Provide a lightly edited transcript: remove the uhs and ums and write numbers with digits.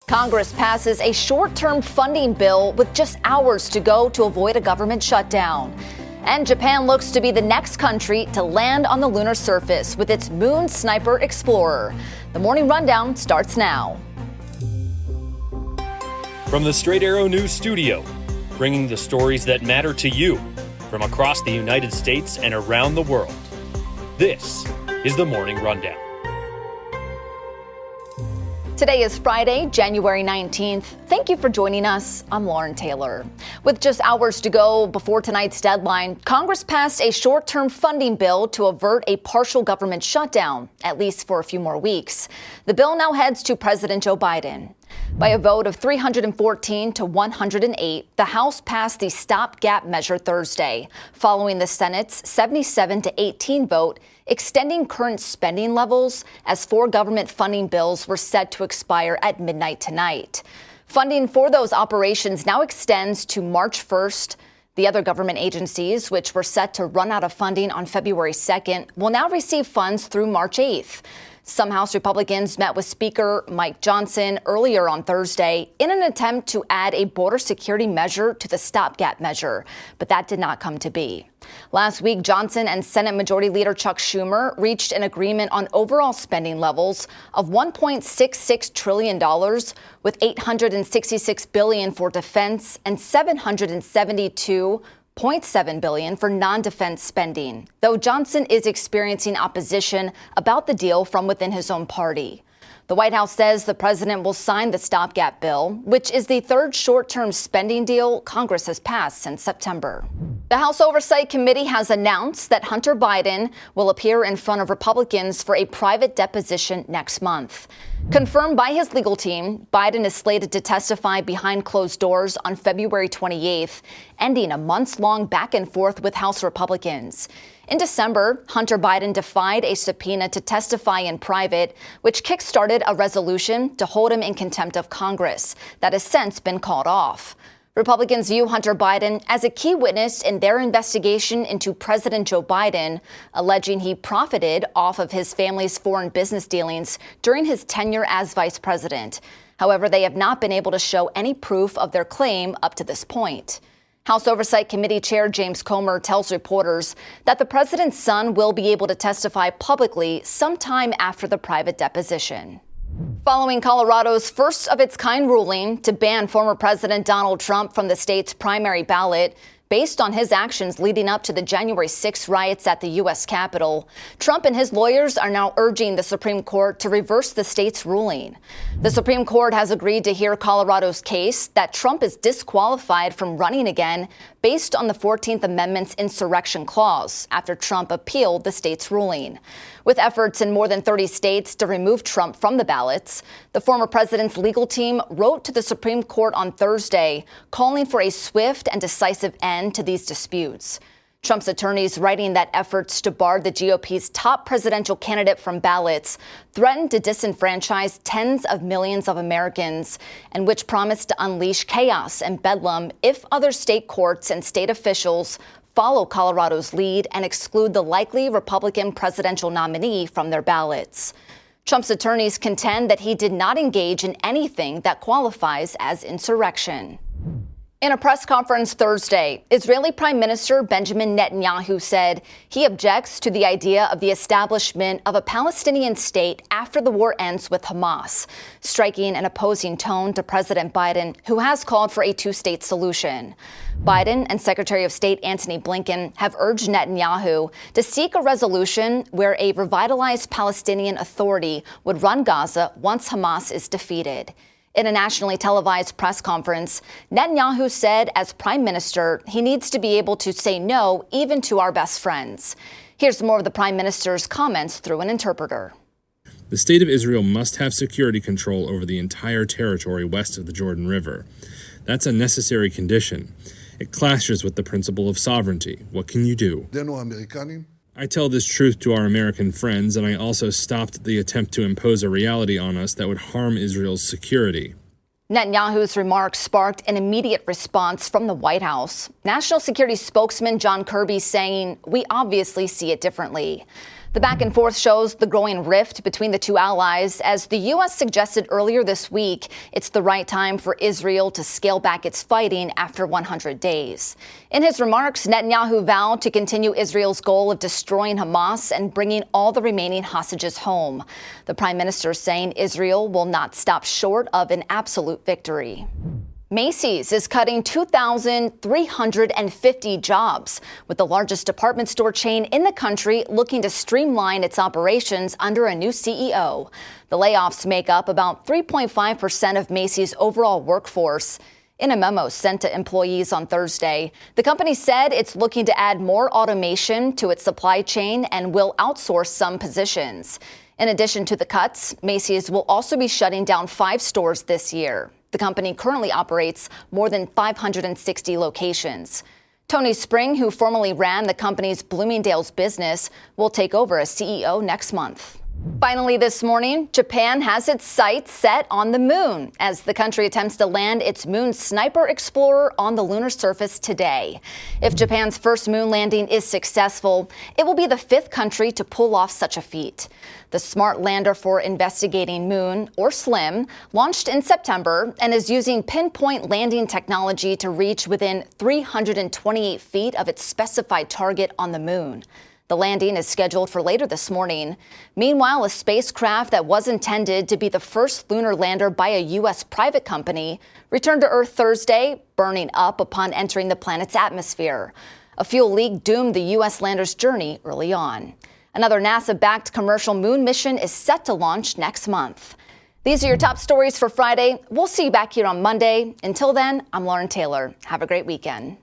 Congress passes a short-term funding bill with just hours to go to avoid a government shutdown. And Japan looks to be the next country to land on the lunar surface with its Moon Sniper Explorer. The Morning Rundown starts now. From the Straight Arrow News Studio, bringing the stories that matter to you from across the United States and around the world. This is the Morning Rundown. Today is Friday, January 19th. Thank you for joining us. I'm Lauren Taylor. With just hours to go before tonight's deadline, Congress passed a short-term funding bill to avert a partial government shutdown, at least for a few more weeks. The bill now heads to President Joe Biden. By a vote of 314 to 108, the House passed the stopgap measure Thursday, following the Senate's 77 to 18 vote, extending current spending levels as 4 government funding bills were set to expire at midnight tonight. Funding for those operations now extends to March 1st. The other government agencies, which were set to run out of funding on February 2nd, will now receive funds through March 8th. Some House Republicans met with Speaker Mike Johnson earlier on Thursday in an attempt to add a border security measure to the stopgap measure, but that did not come to be. Last week, Johnson and Senate Majority Leader Chuck Schumer reached an agreement on overall spending levels of $1.66 trillion, with $866 billion for defense and $772.7 billion for non-defense spending, though Johnson is experiencing opposition about the deal from within his own party. The White House says the president will sign the stopgap bill, which is the third short-term spending deal Congress has passed since September. The House Oversight Committee has announced that Hunter Biden will appear in front of Republicans for a private deposition next month. Confirmed by his legal team, Biden is slated to testify behind closed doors on February 28th, ending a months-long back and forth with House Republicans. In December, Hunter Biden defied a subpoena to testify in private, which kickstarted a resolution to hold him in contempt of Congress that has since been called off. Republicans view Hunter Biden as a key witness in their investigation into President Joe Biden, alleging he profited off of his family's foreign business dealings during his tenure as vice president. However, they have not been able to show any proof of their claim up to this point. House Oversight Committee Chair James Comer tells reporters that the president's son will be able to testify publicly sometime after the private deposition. Following Colorado's first-of-its-kind ruling to ban former President Donald Trump from the state's primary ballot, based on his actions leading up to the January 6 riots at the U.S. Capitol, Trump and his lawyers are now urging the Supreme Court to reverse the state's ruling. The Supreme Court has agreed to hear Colorado's case that Trump is disqualified from running again based on the 14th Amendment's insurrection clause after Trump appealed the state's ruling. With efforts in more than 30 states to remove Trump from the ballots, the former president's legal team wrote to the Supreme Court on Thursday, calling for a swift and decisive end to these disputes. Trump's attorneys writing that efforts to bar the GOP's top presidential candidate from ballots threatened to disenfranchise tens of millions of Americans, and which promised to unleash chaos and bedlam if other state courts and state officials follow Colorado's lead and exclude the likely Republican presidential nominee from their ballots. Trump's attorneys contend that he did not engage in anything that qualifies as insurrection. In a press conference Thursday, Israeli Prime Minister Benjamin Netanyahu said he objects to the idea of the establishment of a Palestinian state after the war ends with Hamas, striking an opposing tone to President Biden, who has called for a two-state solution. Biden and Secretary of State Antony Blinken have urged Netanyahu to seek a resolution where a revitalized Palestinian Authority would run Gaza once Hamas is defeated. In a nationally televised press conference, Netanyahu said as prime minister, he needs to be able to say no even to our best friends. Here's more of the prime minister's comments through an interpreter. The state of Israel must have security control over the entire territory west of the Jordan River. That's a necessary condition. It clashes with the principle of sovereignty. What can you do? I tell this truth to our American friends, and I also stopped the attempt to impose a reality on us that would harm Israel's security. Netanyahu's remarks sparked an immediate response from the White House. National Security spokesman John Kirby saying, "We obviously see it differently." The back and forth shows the growing rift between the two allies as the U.S. suggested earlier this week it's the right time for Israel to scale back its fighting after 100 days. In his remarks, Netanyahu vowed to continue Israel's goal of destroying Hamas and bringing all the remaining hostages home. The prime minister saying Israel will not stop short of an absolute victory. Macy's is cutting 2,350 jobs, with the largest department store chain in the country looking to streamline its operations under a new CEO. The layoffs make up about 3.5% of Macy's overall workforce. In a memo sent to employees on Thursday, the company said it's looking to add more automation to its supply chain and will outsource some positions. In addition to the cuts, Macy's will also be shutting down 5 stores this year. The company currently operates more than 560 locations. Tony Spring, who formerly ran the company's Bloomingdale's business, will take over as CEO next month. Finally this morning, Japan has its sights set on the moon as the country attempts to land its moon Sniper Explorer on the lunar surface today. If Japan's first moon landing is successful, it will be the 5th country to pull off such a feat. The Smart Lander for Investigating Moon, or SLIM, launched in September and is using pinpoint landing technology to reach within 328 feet of its specified target on the moon. The landing is scheduled for later this morning. Meanwhile, a spacecraft that was intended to be the first lunar lander by a U.S. private company returned to Earth Thursday, burning up upon entering the planet's atmosphere. A fuel leak doomed the U.S. lander's journey early on. Another NASA-backed commercial moon mission is set to launch next month. These are your top stories for Friday. We'll see you back here on Monday. Until then, I'm Lauren Taylor. Have a great weekend.